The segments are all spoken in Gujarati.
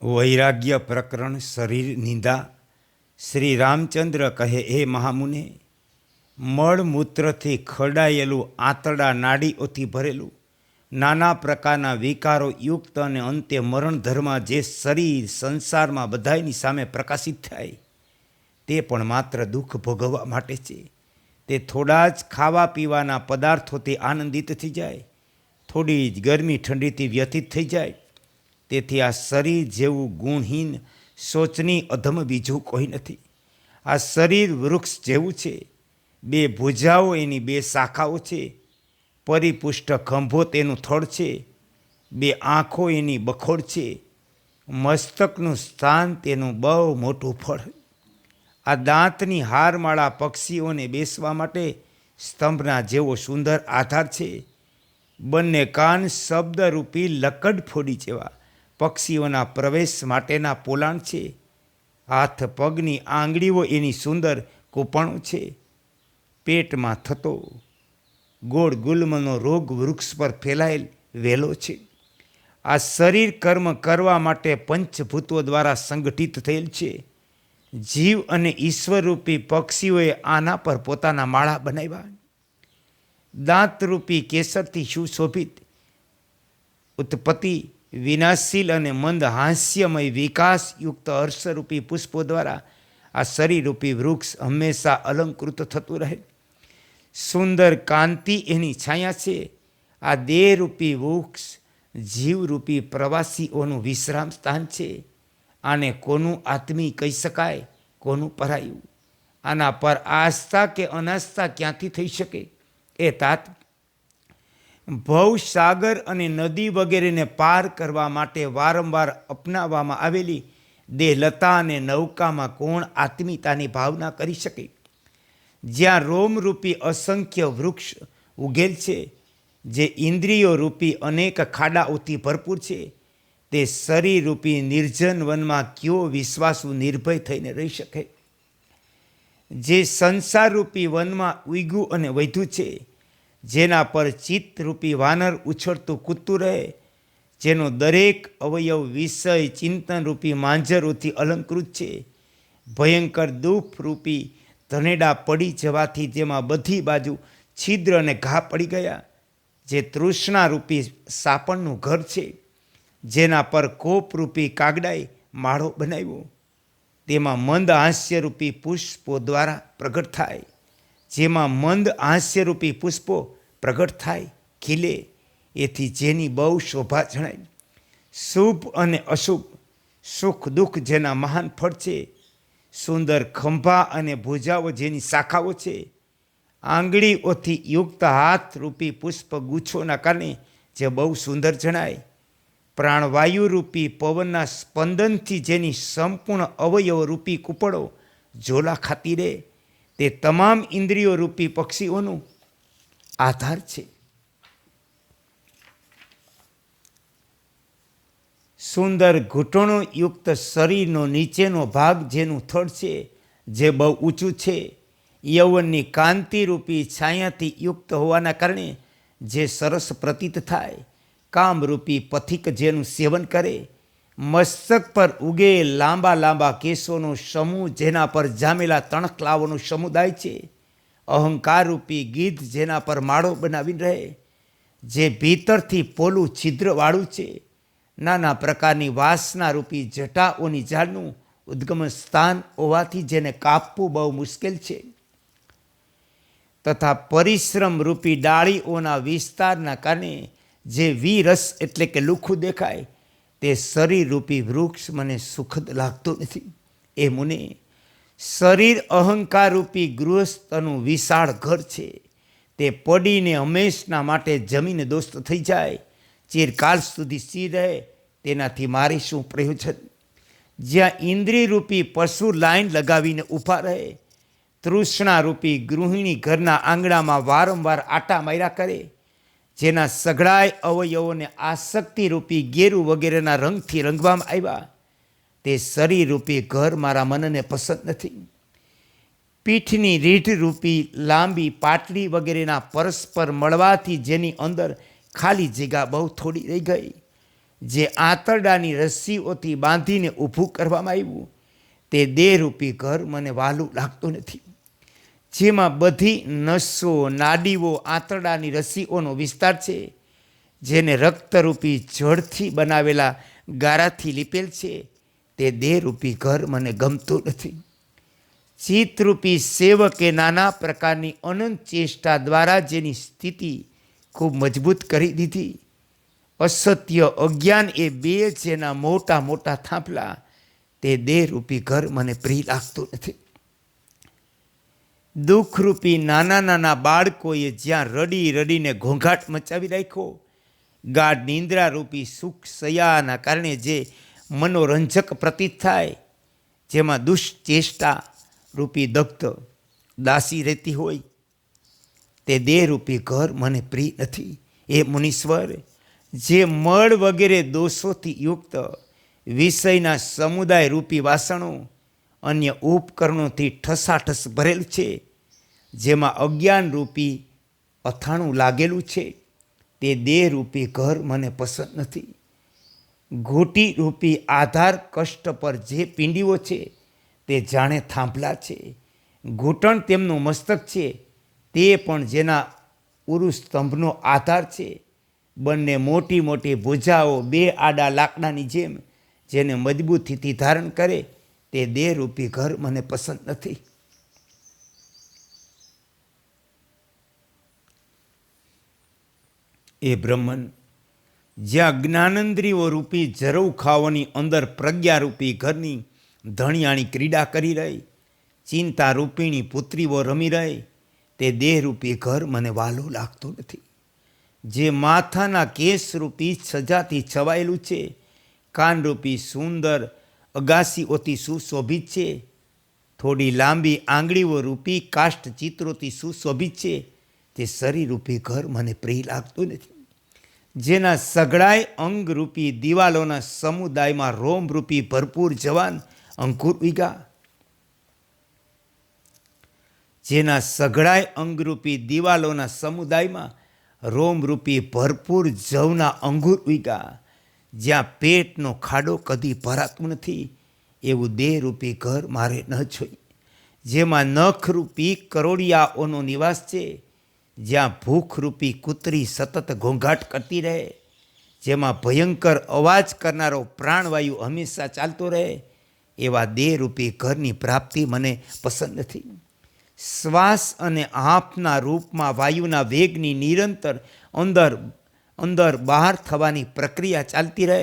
વૈરાગ્ય પ્રકરણ શરીર નિંદા. શ્રી રામચંદ્ર કહે, હે મહામુને, મળમૂત્રથી ખરડાયેલું આંતરડા નાડીઓથી ભરેલું નાના પ્રકારના વિકારો યુક્ત અને અંતે મરણધર્મા જે શરીર સંસારમાં બધાયની સામે પ્રકાશિત થાય તે પણ માત્ર દુઃખ ભોગવવા માટે છે. તે થોડા જ ખાવા પીવાના પદાર્થોથી આનંદિત થઈ જાય, થોડી જ ગરમી ઠંડીથી વ્યથિત થઈ જાય. તેથી આ શરીર જેવું ગુણહીન શોચની અધમ બીજું કોઈ નથી. આ શરીર વૃક્ષ જેવું છે. બે ભુજાઓ એની બે શાખાઓ છે, પરિપુષ્ટ ખંભો તેનું થડ છે, બે આંખો એની બખોડ છે, મસ્તકનું સ્થાન તેનું બહુ મોટું ફળ. આ દાંતની હારમાળા પક્ષીઓને બેસવા માટે સ્તંભના જેવો સુંદર આધાર છે. બંને કાન શબ્દરૂપી લકડ ફોડી જેવા પક્ષીઓના પ્રવેશ માટેના પોલાણ છે. હાથ પગની આંગળીઓ એની સુંદર કૂપણો છે. પેટમાં થતો ગોળ ગુલ્મનો રોગ વૃક્ષ પર ફેલાયેલ વેલો છે. આ શરીર કર્મ કરવા માટે પંચભૂતો દ્વારા સંગઠિત થયેલ છે. જીવ અને ઈશ્વરરૂપી પક્ષીઓએ આના પર પોતાના માળા બનાવ્યા. દાંતરૂપી કેસરથી સુશોભિત ઉત્પત્તિ, વિનાશશીલ અને મંદ હાસ્યમય વિકાસયુક્ત હર્ષરૂપી પુષ્પો દ્વારા આ શરીરરૂપી વૃક્ષ હંમેશા અલંકૃત થતું રહે. સુંદર કાંતિ એની છાયા છે. આ દેહરૂપી વૃક્ષ જીવરૂપી પ્રવાસીઓનું વિશ્રામ સ્થાન છે. આને કોનું આત્મી કહી શકાય, કોનું પરાયું? આના પર આસ્થા કે અનાસ્થા ક્યાંથી થઈ શકે? એ તાત ભવસાગર અને નદી વગેરેને પાર કરવા માટે વારંવાર અપનાવવામાં આવેલી દેહલતા અને નૌકામાં કોણ આત્મીયતાની ભાવના કરી શકે? જ્યાં રોમરૂપી અસંખ્ય વૃક્ષ ઉગેલ છે, જે ઇન્દ્રિયો રૂપી અનેક ખાડાઓથી ભરપૂર છે, તે શરીરરૂપી નિર્જન વનમાં કયો વિશ્વાસુ નિર્ભય થઈને રહી શકે? જે સંસારરૂપી વનમાં ઉગ્યું અને વધ્યું છે, જેના પર ચિત્તરૂપી વાનર ઉછળતું કૂદતું રહે, જેનો દરેક અવયવ વિષય ચિંતનરૂપી માંજરોથી અલંકૃત છે, ભયંકર દુઃખરૂપી ધનેડા પડી જવાથી જેમાં બધી બાજુ છિદ્ર અને ઘા પડી ગયા, જે તૃષ્ણારૂપી સાપણનું ઘર છે, જેના પર કોપરૂપી કાગડાએ માળો બનાવ્યો, તેમાં મંદ હાસ્યરૂપી પુષ્પો દ્વારા પ્રગટ થાય, જેમાં મંદ હાસ્યરૂપી પુષ્પો પ્રગટ થાય, ખીલે, એથી જેની બહુ શોભા જણાય. શુભ અને અશુભ, સુખ દુઃખ જેના મહાન ફળ છે, સુંદર ખંભા અને ભુજાઓ જેની શાખાઓ છે, આંગળીઓથી યુક્ત હાથરૂપી પુષ્પ ગુચ્છોના કારણે જે બહુ સુંદર જણાય, પ્રાણવાયુરૂપી પવનના સ્પંદનથી જેની સંપૂર્ણ અવયવરૂપી કૂપળો ઝોલા ખાતી રહે, તે તમામ ઇન્દ્રિયો રૂપી પક્ષીઓનું આધાર છે. સુંદર ઘૂંટણોયુક્ત શરીરનો નીચેનો ભાગ જેનું થડ છે, જે બહુ ઊંચું છે, યૌવનની કાંતિરૂપી છાયાથી યુક્ત હોવાના કારણે જે સરસ પ્રતીત થાય, કામરૂપી પથિક જેનું સેવન કરે, મસ્તક પર ઉગે લાંબા લાંબા કેસોનો સમૂહ જેના પર જામેલા તણખલાઓનો સમુદાય છે, અહંકારરૂપી ગીધ જેના પર માળો બનાવીને રહે, જે ભીતરથી પોલું છિદ્રવાળું છે, નાના પ્રકારની વાસનારૂપી જટાઓની ઝાડનું ઉદ્ગમ સ્થાન હોવાથી જેને કાપવું બહુ મુશ્કેલ છે, તથા પરિશ્રમરૂપી ડાળીઓના વિસ્તારના કારણે જે વીરસ એટલે કે લુખું દેખાય, તે શરીરરૂપી વૃક્ષ મને સુખદ લાગતું નથી. એ મુને, શરીર અહંકારરૂપી ગૃહસ્થનું વિશાળ ઘર છે. તે પડીને હંમેશના માટે જમીન દોસ્ત થઈ જાય, ચિરકાલ સુધી સ્થિર રહે, તેનાથી મારે શું પ્રયોજન? જ્યાં ઇન્દ્રિયરૂપી પશુ લાઈન લગાવીને ઊભા રહે, તૃષ્ણારૂપી ગૃહિણી ઘરના આંગણામાં વારંવાર આટા માર્યા કરે, જેના સઘળાય અવયવોને આસક્તિરૂપી ગેરુ વગેરેના રંગથી રંગવામાં આવ્યા, તે શરીરરૂપી ઘર મારા મનને પસંદ નથી. પીઠની રીઢરૂપી લાંબી પાટલી વગેરેના પરસ્પર મળવાથી જેની અંદર ખાલી જગ્યા બહુ થોડી રહી ગઈ, જે આંતરડાની રસ્સીઓથી બાંધીને ઊભું કરવામાં આવ્યું તે દેહરૂપી ઘર મને વહાલું લાગતું નથી. જેમાં બધી નસો, નાડીઓ, આંતરડાની રસ્સીઓનો વિસ્તાર છે, જેને રક્તરૂપી જળથી બનાવેલા ગારાથી લીપેલ છે, તે દેહરૂપી ઘર મને ગમતું નથી. ચિત્તરૂપી સેવકે નાના પ્રકારની અનંત ચેષ્ટા દ્વારા જેની સ્થિતિ ખૂબ મજબૂત કરી દીધી. અસત્ય, અજ્ઞાન એ બે જેના મોટા મોટા થાંભલા, તે દેહરૂપી ઘર મને પ્રિય લાગતું નથી. દુઃખરૂપી નાના નાના બાળકોએ જ્યાં રડી રડીને ઘોંઘાટ મચાવી રાખ્યો, ગાઢ નિંદ્રારૂપી સુખ સયાના કારણે જે મનોરંજક પ્રતીત થાય, જેમાં દુષ્ચેષ્ટા રૂપી દગ્ધ દાસી રહેતી હોય, તે દેહરૂપી ઘર મને પ્રિય નથી. એ મુનીશ્વર, જે મળ વગેરે દોષોથી યુક્ત વિષયના સમુદાય રૂપી વાસણો અન્ય ઉપકરણોથી ઠસાઠસ ભરેલ છે, જેમાં અજ્ઞાન રૂપી અથાણું લાગેલું છે, તે દેહરૂપી ઘર મને પસંદ નથી. ઘૂંટી રૂપી આધાર કષ્ટ પર જે પિંડીઓ છે, તે જાણે થાંભલા છે. ઘૂંટણ તેમનું મસ્તક છે, તે પણ જેના ઉરુસ્તંભનો આધાર છે. બંને મોટી મોટી ભુજાઓ બે આડા લાકડાની જેમ જેને મજબૂતીથી ધારણ કરે, તે દેહરૂપી ઘર મને પસંદ નથી. એ બ્રહ્મન, જ્યાં જ્ઞાનેન્દ્રિયો રૂપી જરવ ખાવાની અંદર પ્રજ્ઞારૂપી ઘરની ધણિયાણી ક્રીડા કરી રહી, ચિંતા રૂપિણી પુત્રીઓ રમી રહી, તે દેહરૂપી ઘર મને વહાલું લાગતું નથી. જે માથાના કેસરૂપી સજાથી છવાયેલું છે, કાનરૂપી સુંદર અગાસીઓથી સુશોભિત છે, થોડી લાંબી આંગળીઓ રૂપી કાષ્ઠ ચિત્રોથી સુશોભિત છે, તે શરીરરૂપી ઘર મને પ્રિય લાગતું નથી. જેના સઘળાય અંગરૂપી દિવાલોના સમુદાયમાં રોમરૂપી ભરપૂર જવાન અંકુર ઉગ્યા, જેના સઘળાય અંગરૂપી દિવાલોના સમુદાયમાં રોમરૂપી ભરપૂર જવના અંગુર ઉગ્યા, જ્યાં પેટનો ખાડો કદી ભરાતું નથી, એવું દેહરૂપી ઘર મારે ન જોઈએ. જેમાં નખરૂપી કરોડિયાઓનો નિવાસ છે, જ્યાં ભૂખરૂપી કૂતરી સતત ઘોંઘાટ કરતી રહે, જેમાં ભયંકર અવાજ કરનારો પ્રાણવાયુ હંમેશા ચાલતો રહે, એવા દેહરૂપી ઘરની પ્રાપ્તિ મને પસંદ નથી. શ્વાસ અને આંખના રૂપમાં વાયુના વેગની નિરંતર અંદર બહાર થવાની પ્રક્રિયા ચાલતી રહે,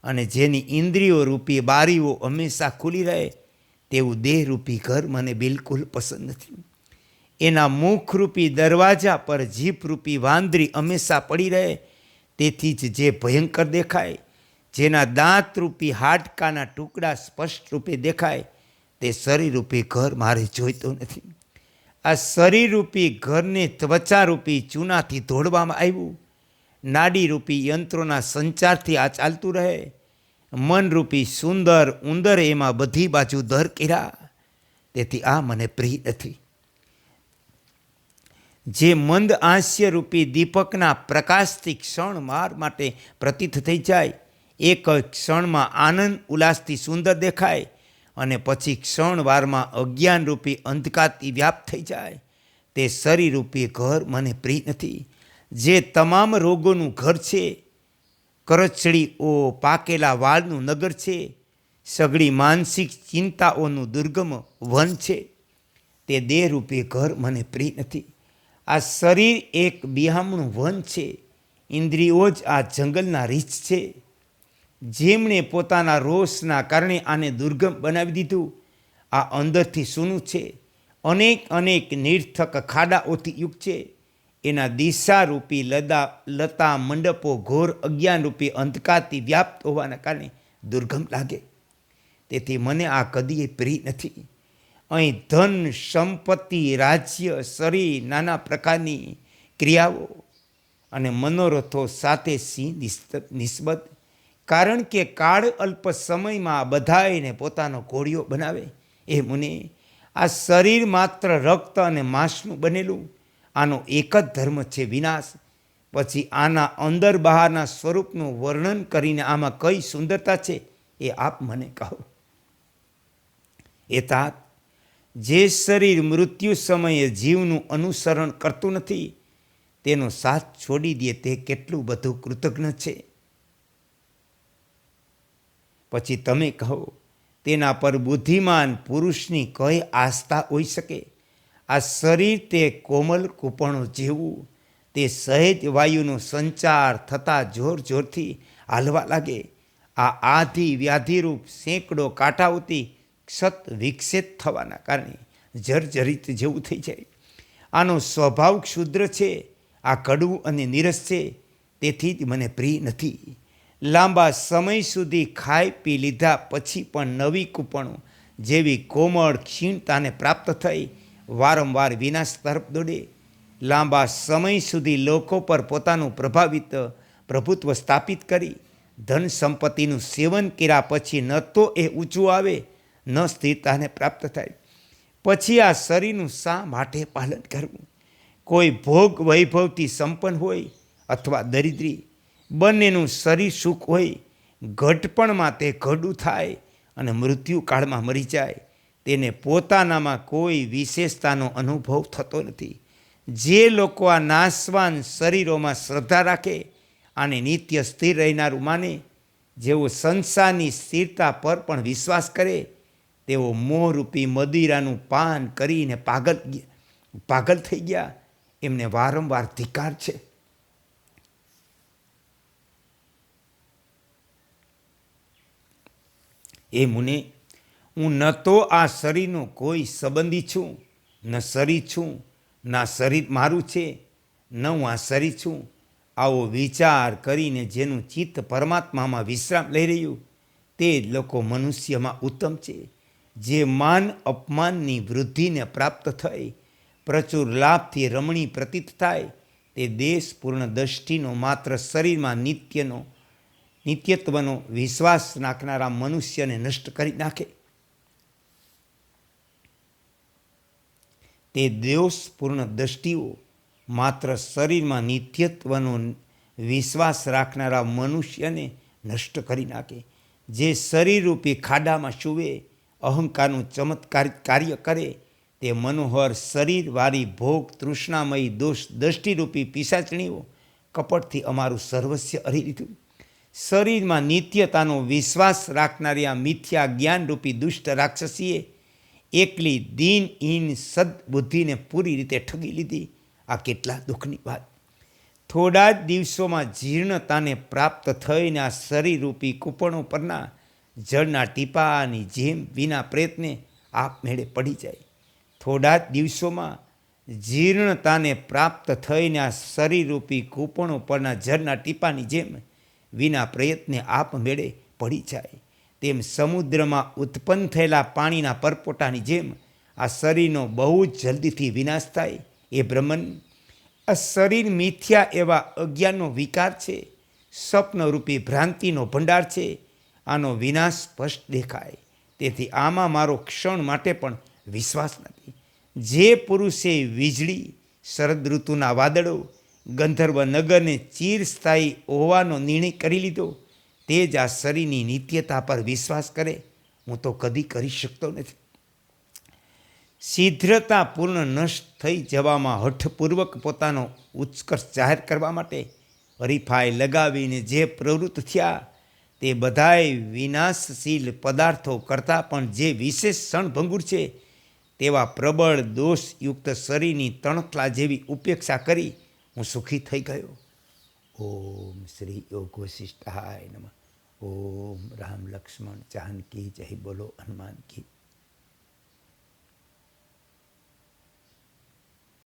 અને જેની ઇન્દ્રિયો રૂપી બારીઓ હંમેશા ખુલી રહે, તેવું દેહરૂપી ઘર મને બિલકુલ પસંદ નથી. એના મુખરૂપી દરવાજા પર જીભરૂપી વાંદરી હંમેશા પડી રહે, તેથી જ જે ભયંકર દેખાય, જેના દાંતરૂપી હાડકાના ટુકડા સ્પષ્ટ રૂપે દેખાય, તે શરીરરૂપી ઘર મારે જોઈતું નથી. આ શરીરરૂપી ઘરને ત્વચારૂપી ચૂનાથી ધોળવામાં આવ્યું, નાડીરૂપી યંત્રોના સંચારથી આ ચાલતું રહે, મનરૂપી સુંદર ઉંદર એમાં બધી બાજુ દર કર્યા, તેથી આ મને પ્રિય નથી. જે મંદ હાસ્યરૂપી દીપકના પ્રકાશથી ક્ષણ માર માટે પ્રતીત થઈ જાય, એક ક્ષણમાં આનંદ ઉલ્લાસથી સુંદર દેખાય, અને પછી ક્ષણવારમાં અજ્ઞાનરૂપી અંધકારથી વ્યાપ્ત થઈ જાય, તે શરીરરૂપી ઘર મને પ્રિય નથી. જે તમામ રોગોનું ઘર છે, કરચડીઓ પાકેલા વાળનું નગર છે, સઘળી માનસિક ચિંતાઓનું દુર્ગમ વન છે, તે દેહરૂપી ઘર મને પ્રિય નથી. આ શરીર એક બિહામણું વન છે, ઇન્દ્રિયો જ આ જંગલના રીછ છે. જેમણે પોતાના રોષના કારણે આને દુર્ગમ બનાવી દીધું, આ અંદરથી સૂનું છે, અનેક નિર્થક ખાડાઓથી યુક્ત છે. એના દિશારૂપી લતા મંડપો ઘોર અજ્ઞાનરૂપી અંધકારથી વ્યાપ્ત હોવાના કારણે દુર્ગમ લાગે, તેથી મને આ કદીએ પ્રિય નથી. અહીં ધન, સંપત્તિ, રાજ્ય, શરીર, નાના પ્રકારની ક્રિયાઓ અને મનોરથો સાથે નિસ્બત, કારણ કે કાળ અલ્પ સમયમાં બધાને પોતાનો ઘોડિયો બનાવે. એ મુને, આ શરીર માત્ર રક્ત અને માંસનું બનેલું, આનો એક જ ધર્મ છે વિનાશ, પછી આના અંદર બહારના સ્વરૂપનું વર્ણન કરીને આમાં કઈ સુંદરતા છે એ આપ મને કહો. એ તાત જે શરીર મૃત્યુ સમયે જીવનું અનુસરણ કરતું નથી તેનો સાથ છોડી દે તે કેટલું બધું કૃતજ્ઞ છે. પછી તમે કહો તેના પર બુદ્ધિમાન પુરુષની કઈ આસ્થા હોઈ શકે? આ શરીર તે કોમલ કૂપણું જેવું, તે સહેજ વાયુનો સંચાર થતાં જોર જોરથી હાલવા લાગે. આ આધિ વ્યાધિરૂપ સેંકડો કાંટાઓથી ક્ષત વિક્ષેપ થવાના કારણે જર્જરિત જેવું થઈ જાય. આનો સ્વભાવ ક્ષુદ્ર છે, આ કડવું અને નીરસ છે, તેથી જ મને પ્રિય નથી. લાંબા સમય સુધી ખાઈ પી લીધા પછી પણ નવી કૂપણો જેવી કોમળ ક્ષીણતાને પ્રાપ્ત થઈ વારંવાર વિનાશ તરફ દોડે. લાંબા સમય સુધી લોકો પર પોતાનું પ્રભુત્વ સ્થાપિત કરી ધન સંપત્તિનું સેવન કર્યા પછી ન તો એ ઊંચું આવે ન સ્થિરતાને પ્રાપ્ત થાય. પછી આ શરીરનું શા માટે પાલન કરવું? કોઈ ભોગ વૈભવથી સંપન્ન હોય અથવા દરિદ્રી, બંનેનું શરીર સુખ હોય, ઘટપણમાં તે ઘડું થાય અને મૃત્યુકાળમાં મરી જાય. તેને પોતાનામાં કોઈ વિશેષતાનો અનુભવ થતો નથી. જે લોકો આ નાશવાન શરીરોમાં શ્રદ્ધા રાખે, આને નિત્ય સ્થિર રહેનારું માને, જેઓ સંસારની સ્થિરતા પર પણ વિશ્વાસ કરે, તેઓ મોહરૂપી મદિરાનું પાન કરીને પાગલ થઈ ગયા. એમને વારંવાર ધિક્કાર છે. એ મુને, હું ન તો આ શરીરનો કોઈ સંબંધી છું, ન શરીર છું, ના શરીર મારું છે, ન હું આ શરીર છું. આવો વિચાર કરીને જેનું ચિત્ત પરમાત્મામાં વિશ્રામ લઈ રહ્યું તે જ લોકો મનુષ્યમાં ઉત્તમ છે. જે માન અપમાનની વૃદ્ધિને પ્રાપ્ત થઈ પ્રચુર લાભથી રમણી પ્રતીત થાય તે દેશપૂર્ણ દૃષ્ટિનો માત્ર શરીરમાં નિત્યત્વનો વિશ્વાસ રાખનારા મનુષ્યને નષ્ટ કરી નાખે. તે દોષપૂર્ણ દૃષ્ટિઓ માત્ર શરીરમાં નિત્યત્વનો વિશ્વાસ રાખનારા મનુષ્યને નષ્ટ કરી નાખે. જે શરીરરૂપી ખાડામાં સૂવે અહંકારનું ચમત્કારિક કાર્ય કરે તે મનોહર શરીરવાળી ભોગ તૃષ્ણામયી દૃષ્ટિરૂપી પિશાચણીઓ કપટથી અમારું સર્વસ્વ હરી લીધું. શરીરમાં નિત્યતાનો વિશ્વાસ રાખનારી આ મિથ્યા જ્ઞાનરૂપી દુષ્ટ રાક્ષસીએ એકલી દીનહીન સદબુદ્ધિને પૂરી રીતે ઠગી લીધી. આ કેટલા દુઃખની વાત! થોડા જ દિવસોમાં જીર્ણતાને પ્રાપ્ત થઈને આ શરીરરૂપી કૂપણો પરના જળના ટીપાની જેમ વિના પ્રયત્ને આપમેળે પડી જાય. થોડા જ દિવસોમાં જીર્ણતાને પ્રાપ્ત થઈને આ શરીરરૂપી કૂપણો પરના જળના ટીપાની જેમ વિના પ્રયત્ને આપમેળે પડી જાય. તેમ સમુદ્રમાં ઉત્પન્ન થયેલા પાણીના પરપોટાની જેમ આ શરીરનો બહુ જ જલ્દીથી વિનાશ થાય. એ બ્રહ્મન, આ શરીર મિથ્યા એવા અજ્ઞાનનો વિકાર છે, સ્વપ્નરૂપી ભ્રાંતિનો ભંડાર છે. આનો વિનાશ સ્પષ્ટ દેખાય, તેથી આમાં મારો ક્ષણ માટે પણ વિશ્વાસ નથી. જે પુરુષે વીજળી, શરદ ઋતુના વાદળો, ગંધર્વ નગરને ચિરસ્થાયી હોવાનો નિર્ણય કરી લીધો તે જ આ શરીરની નિત્યતા પર વિશ્વાસ કરે. હું તો કદી કરી શકતો નથી. શીઘ્રતાપૂર્ણ નષ્ટ થઈ જવામાં હઠપૂર્વક પોતાનો ઉત્કર્ષ જાહેર કરવા માટે હરીફાઈ લગાવીને જે પ્રવૃત્ત થયા તે બધાય વિનાશશીલ પદાર્થો કરતાં પણ જે વિશેષ ક્ષણભંગુર છે તેવા પ્રબળ દોષયુક્ત શરીરની તણખલા જેવી ઉપેક્ષા કરી હું સુખી થઈ ગયો. ઓમ શ્રી યોગ વશિષ્ઠાય નમઃ. ઓમ રામ લક્ષ્મણ જાનકી જય. બોલો હનુમાન કી.